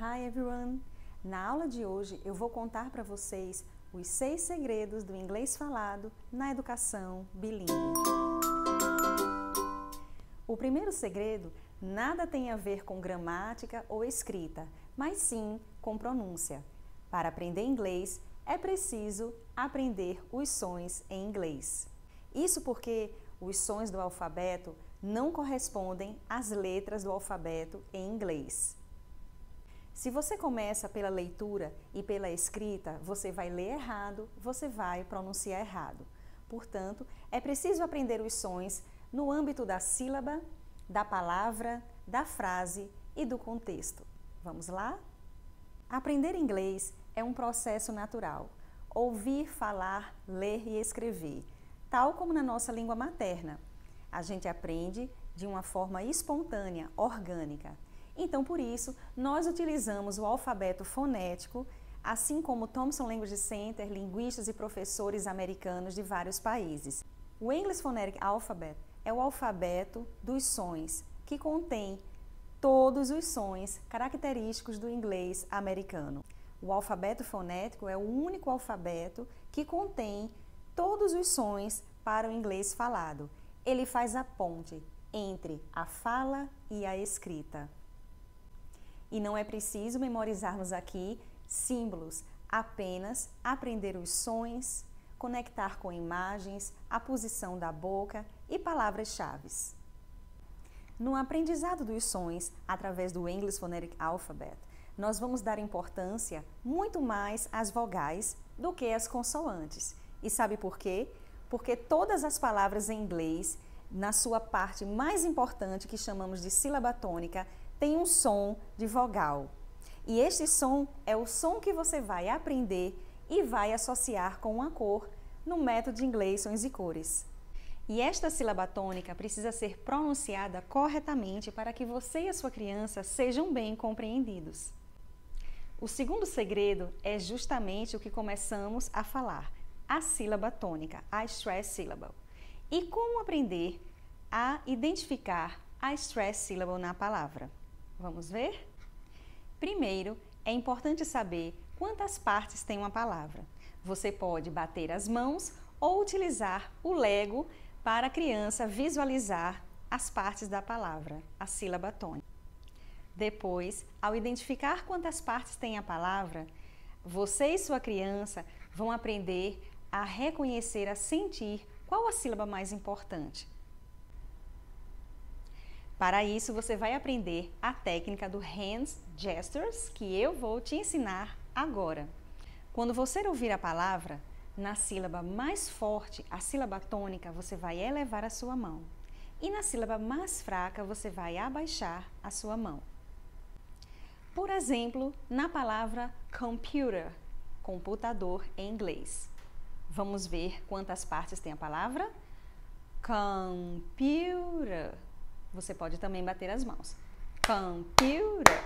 Hi everyone! Na aula de hoje eu vou contar para vocês os 6 segredos do inglês falado na educação bilíngue. O primeiro segredo nada tem a ver com gramática ou escrita, mas sim com pronúncia. Para aprender inglês é preciso aprender os sons em inglês. Isso porque os sons do alfabeto não correspondem às letras do alfabeto em inglês. Se você começa pela leitura e pela escrita, você vai ler errado, você vai pronunciar errado. Portanto, é preciso aprender os sons no âmbito da sílaba, da palavra, da frase e do contexto. Vamos lá? Aprender inglês é um processo natural. Ouvir, falar, ler e escrever, tal como na nossa língua materna. A gente aprende de uma forma espontânea, orgânica. Então, por isso, nós utilizamos o alfabeto fonético, assim como Thomson Language Center, linguistas e professores americanos de vários países. O English Phonetic Alphabet é o alfabeto dos sons, que contém todos os sons característicos do inglês americano. O alfabeto fonético é o único alfabeto que contém todos os sons para o inglês falado. Ele faz a ponte entre a fala e a escrita. E não é preciso memorizarmos aqui símbolos, apenas aprender os sons, conectar com imagens, a posição da boca e palavras-chave. No aprendizado dos sons, através do English Phonetic Alphabet, nós vamos dar importância muito mais às vogais do que às consoantes. E sabe por quê? Porque todas as palavras em inglês, na sua parte mais importante, que chamamos de sílaba tônica, tem um som de vogal. E este som é o som que você vai aprender e vai associar com uma cor no método de inglês Sons e Cores. E esta sílaba tônica precisa ser pronunciada corretamente para que você e a sua criança sejam bem compreendidos. O segundo segredo é justamente o que começamos a falar, a sílaba tônica, a stress syllable. E como aprender a identificar a stress syllable na palavra? Vamos ver? Primeiro, é importante saber quantas partes tem uma palavra. Você pode bater as mãos ou utilizar o Lego para a criança visualizar as partes da palavra, a sílaba tônica. Depois, ao identificar quantas partes tem a palavra, você e sua criança vão aprender a reconhecer, a sentir qual a sílaba mais importante. Para isso, você vai aprender a técnica do Hands Gestures, que eu vou te ensinar agora. Quando você ouvir a palavra, na sílaba mais forte, a sílaba tônica, você vai elevar a sua mão. E na sílaba mais fraca, você vai abaixar a sua mão. Por exemplo, na palavra computer, computador em inglês. Vamos ver quantas partes tem a palavra? Computer. Você pode também bater as mãos. Computer.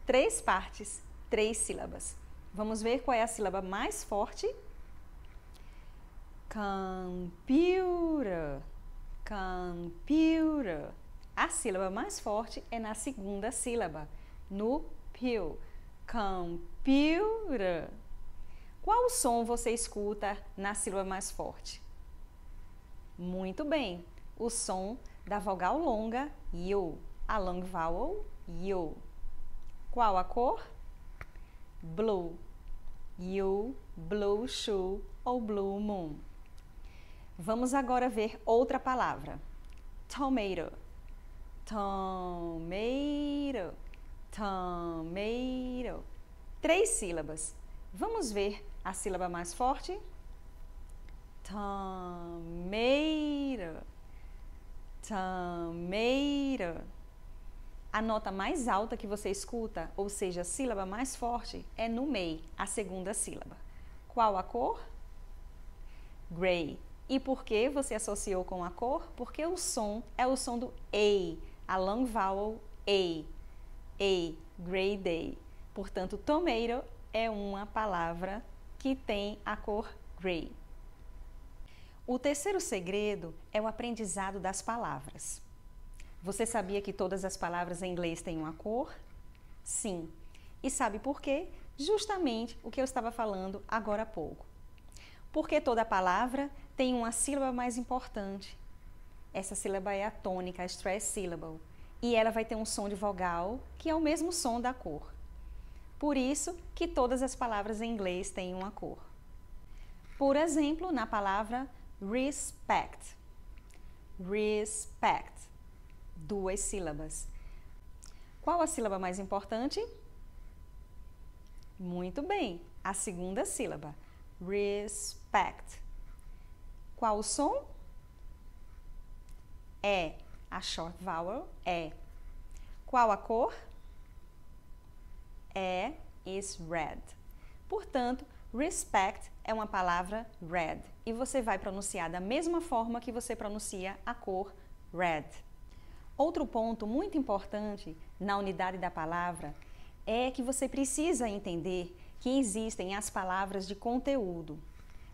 3 partes, 3 sílabas. Vamos ver qual é a sílaba mais forte? Computer. Computer. A sílaba mais forte é na segunda sílaba, no piu. Computer. Qual som você escuta na sílaba mais forte? Muito bem, o som da vogal longa, yo, a long vowel, yo. Qual a cor? Blue, you, blue shoe ou blue moon. Vamos agora ver outra palavra. Tomato, tomato, tomato. 3 sílabas. Vamos ver a sílaba mais forte? Tomato. Tomato. A nota mais alta que você escuta, ou seja, a sílaba mais forte, é no meio, a segunda sílaba. Qual a cor? Gray. E por que você associou com a cor? Porque o som é o som do A, a long vowel A. A, gray day. Portanto, tomato é uma palavra que tem a cor gray. O terceiro segredo é o aprendizado das palavras. Você sabia que todas as palavras em inglês têm uma cor? Sim. E sabe por quê? Justamente o que eu estava falando agora há pouco. Porque toda palavra tem uma sílaba mais importante. Essa sílaba é a tônica, a stress syllable. E ela vai ter um som de vogal, que é o mesmo som da cor. Por isso que todas as palavras em inglês têm uma cor. Por exemplo, na palavra respect. Respect. 2 sílabas. Qual a sílaba mais importante? Muito bem, a segunda sílaba. Respect. Qual o som? É. A short vowel é. Qual a cor? É is red. Portanto, respect é uma palavra red e você vai pronunciar da mesma forma que você pronuncia a cor red. Outro ponto muito importante na unidade da palavra é que você precisa entender que existem as palavras de conteúdo.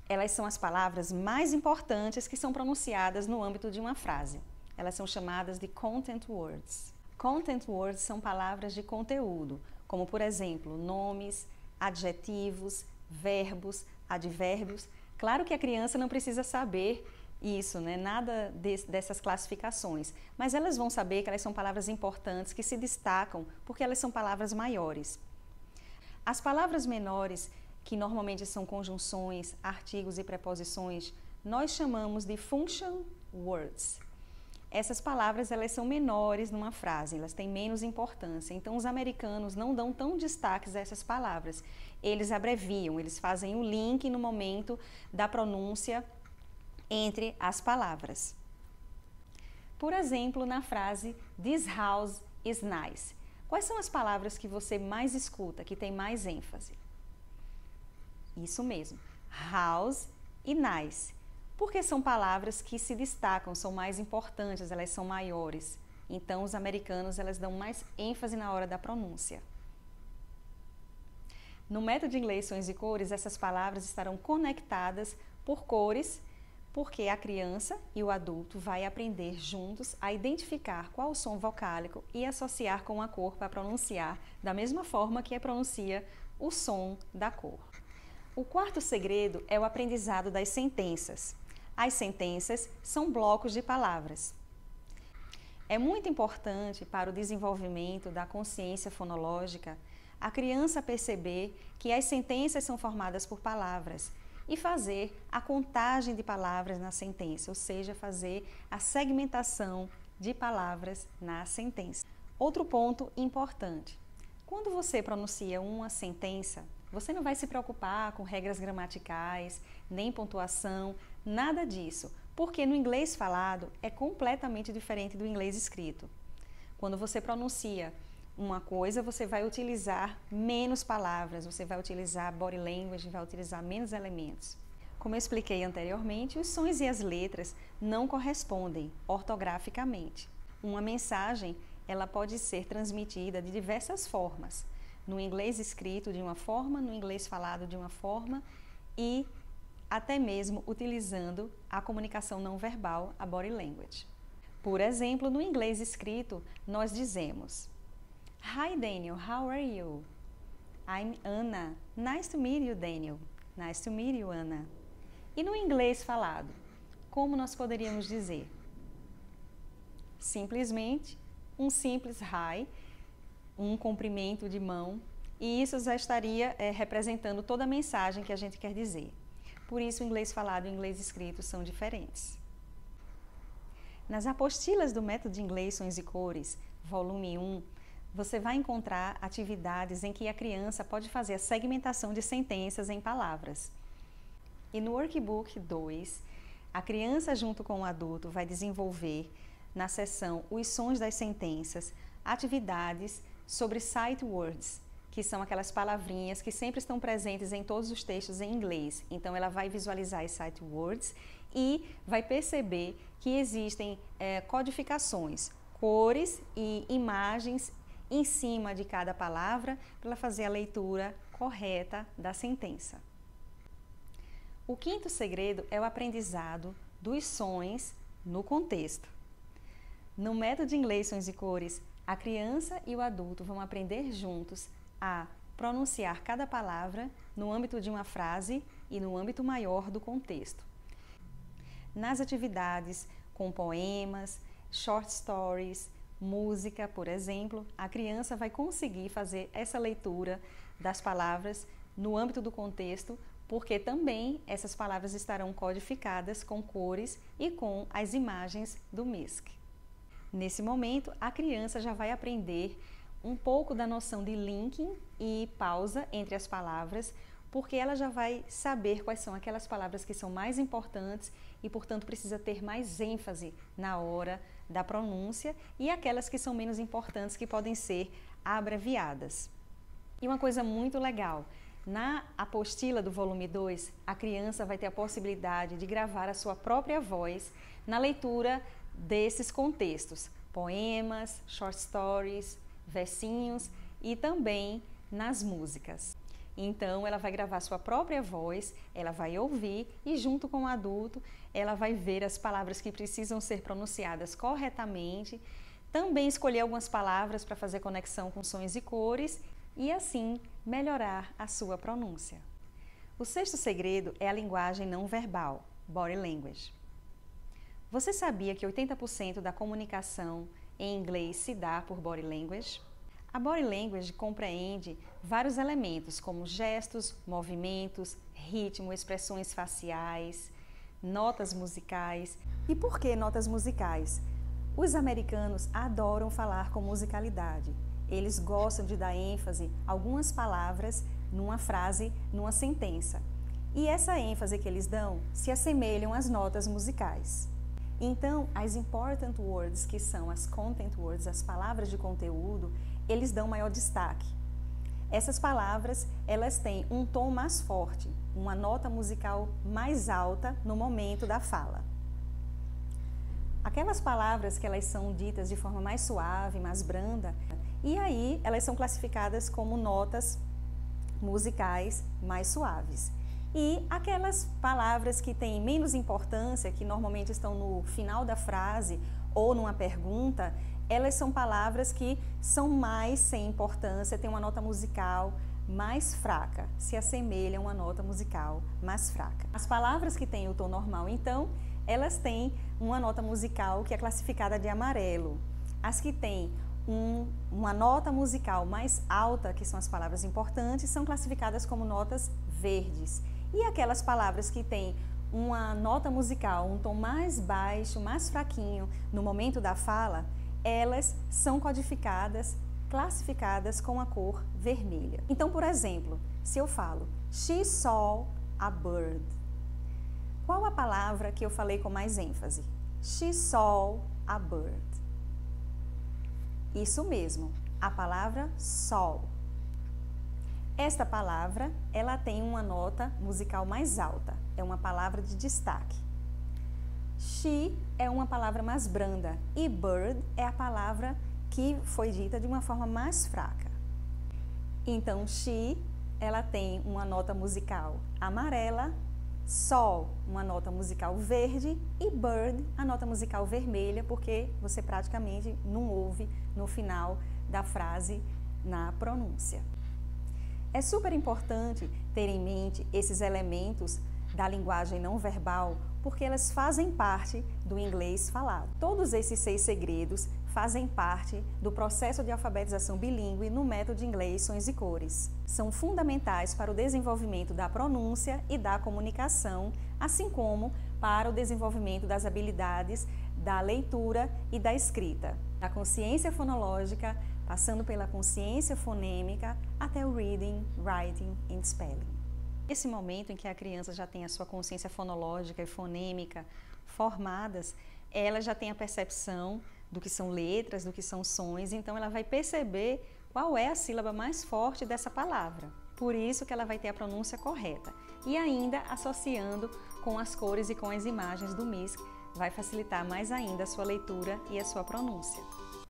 Elas são as palavras mais importantes que são pronunciadas no âmbito de uma frase. Elas são chamadas de content words. Content words são palavras de conteúdo, como por exemplo, nomes, adjetivos, verbos, advérbios. Claro que a criança não precisa saber isso, né? Nada dessas classificações, mas elas vão saber que elas são palavras importantes que se destacam porque elas são palavras maiores. As palavras menores, que normalmente são conjunções, artigos e preposições, nós chamamos de function words. Essas palavras elas são menores numa frase, elas têm menos importância. Então, os americanos não dão tão destaques a essas palavras. Eles abreviam, eles fazem o link no momento da pronúncia entre as palavras. Por exemplo, na frase This house is nice. Quais são as palavras que você mais escuta, que tem mais ênfase? Isso mesmo, house e nice. Porque são palavras que se destacam, são mais importantes, elas são maiores. Então, os americanos elas dão mais ênfase na hora da pronúncia. No método de inglês Sons e Cores, essas palavras estarão conectadas por cores, porque a criança e o adulto vai aprender juntos a identificar qual o som vocálico e associar com a cor para pronunciar da mesma forma que pronuncia o som da cor. O quarto segredo é o aprendizado das sentenças. As sentenças são blocos de palavras. É muito importante para o desenvolvimento da consciência fonológica a criança perceber que as sentenças são formadas por palavras e fazer a contagem de palavras na sentença, ou seja, fazer a segmentação de palavras na sentença. Outro ponto importante: quando você pronuncia uma sentença, você não vai se preocupar com regras gramaticais, nem pontuação, nada disso, porque no inglês falado é completamente diferente do inglês escrito. Quando você pronuncia uma coisa, você vai utilizar menos palavras, você vai utilizar body language, vai utilizar menos elementos. Como eu expliquei anteriormente, os sons e as letras não correspondem ortograficamente. Uma mensagem, ela pode ser transmitida de diversas formas. No inglês escrito de uma forma, no inglês falado de uma forma e até mesmo utilizando a comunicação não verbal, a body language. Por exemplo, no inglês escrito, nós dizemos: Hi Daniel, how are you? I'm Anna. Nice to meet you, Daniel. Nice to meet you, Anna. E no inglês falado, como nós poderíamos dizer? Simplesmente um simples hi, um cumprimento de mão, e isso já estaria representando toda a mensagem que a gente quer dizer. Por isso, o inglês falado e o inglês escrito são diferentes. Nas apostilas do Método de Inglês Sons e Cores, volume 1, você vai encontrar atividades em que a criança pode fazer a segmentação de sentenças em palavras. E no Workbook 2, a criança junto com o adulto vai desenvolver, na seção Os Sons das Sentenças, atividades sobre sight words, que são aquelas palavrinhas que sempre estão presentes em todos os textos em inglês. Então, ela vai visualizar as sight words e vai perceber que existem codificações, cores e imagens em cima de cada palavra para ela fazer a leitura correta da sentença. O quinto segredo é o aprendizado dos sons no contexto. No método de inglês Sons e Cores, a criança e o adulto vão aprender juntos a pronunciar cada palavra no âmbito de uma frase e no âmbito maior do contexto. Nas atividades com poemas, short stories, música, por exemplo, a criança vai conseguir fazer essa leitura das palavras no âmbito do contexto, porque também essas palavras estarão codificadas com cores e com as imagens do MISC. Nesse momento, a criança já vai aprender um pouco da noção de linking e pausa entre as palavras, porque ela já vai saber quais são aquelas palavras que são mais importantes e, portanto, precisa ter mais ênfase na hora da pronúncia, e aquelas que são menos importantes, que podem ser abreviadas. E uma coisa muito legal, na apostila do volume 2, a criança vai ter a possibilidade de gravar a sua própria voz na leitura desses contextos, poemas, short stories, versinhos e também nas músicas. Então, ela vai gravar sua própria voz, ela vai ouvir e, junto com o adulto, ela vai ver as palavras que precisam ser pronunciadas corretamente, também escolher algumas palavras para fazer conexão com sons e cores e, assim, melhorar a sua pronúncia. O sexto segredo é a linguagem não verbal, Body Language. Você sabia que 80% da comunicação em inglês se dá por Body Language? A Body Language compreende vários elementos, como gestos, movimentos, ritmo, expressões faciais, notas musicais. E por que notas musicais? Os americanos adoram falar com musicalidade. Eles gostam de dar ênfase a algumas palavras numa frase, numa sentença. E essa ênfase que eles dão se assemelham às notas musicais. Então, as important words, que são as content words, as palavras de conteúdo, eles dão maior destaque. Essas palavras, elas têm um tom mais forte, uma nota musical mais alta no momento da fala. Aquelas palavras que elas são ditas de forma mais suave, mais branda, e aí elas são classificadas como notas musicais mais suaves. E aquelas palavras que têm menos importância, que normalmente estão no final da frase ou numa pergunta, elas são palavras que são mais sem importância, têm uma nota musical mais fraca, se assemelham a uma nota musical mais fraca. As palavras que têm o tom normal, então, elas têm uma nota musical que é classificada de amarelo. As que têm uma nota musical mais alta, que são as palavras importantes, são classificadas como notas verdes. E aquelas palavras que têm uma nota musical, um tom mais baixo, mais fraquinho no momento da fala, elas são codificadas, classificadas com a cor vermelha. Então, por exemplo, se eu falo She saw a bird, qual a palavra que eu falei com mais ênfase? She saw a bird. Isso mesmo, a palavra saw. Esta palavra, ela tem uma nota musical mais alta, é uma palavra de destaque. She é uma palavra mais branda e bird é a palavra que foi dita de uma forma mais fraca. Então, she, ela tem uma nota musical amarela, saw, uma nota musical verde e bird, a nota musical vermelha, porque você praticamente não ouve no final da frase na pronúncia. É super importante ter em mente esses elementos da linguagem não verbal, porque elas fazem parte do inglês falado. Todos esses 6 segredos fazem parte do processo de alfabetização bilíngue no método inglês Sons e Cores. São fundamentais para o desenvolvimento da pronúncia e da comunicação, assim como para o desenvolvimento das habilidades da leitura e da escrita, da consciência fonológica, passando pela consciência fonêmica até o reading, writing and spelling. Nesse momento em que a criança já tem a sua consciência fonológica e fonêmica formadas, ela já tem a percepção do que são letras, do que são sons, então ela vai perceber qual é a sílaba mais forte dessa palavra. Por isso que ela vai ter a pronúncia correta. E ainda associando com as cores e com as imagens do MISC, vai facilitar mais ainda a sua leitura e a sua pronúncia.